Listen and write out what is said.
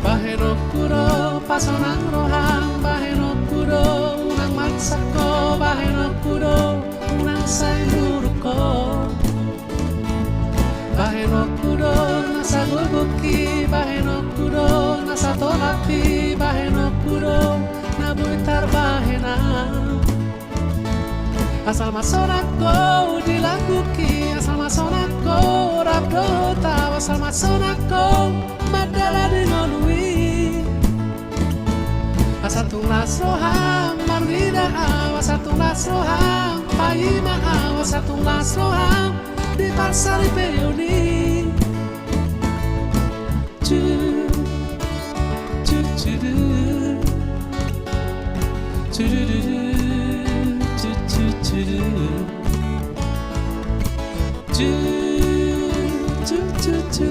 Baheno kuro pasonang rohang, baheno kuro unang magsako, baheno kuro unang sayuruko, baheno kuro nasa gubuki, baheno kuro nasa tolapi, baheno kuro nabuitar bahena. Asal masonako dilakuki, asal masonako rabdota, asal masonako madala dinolui. Asal tulas rohang marwida, asal tulas rohang paima, asal tulas rohang di pasari peoni. Cu cu cu cu cu cu cu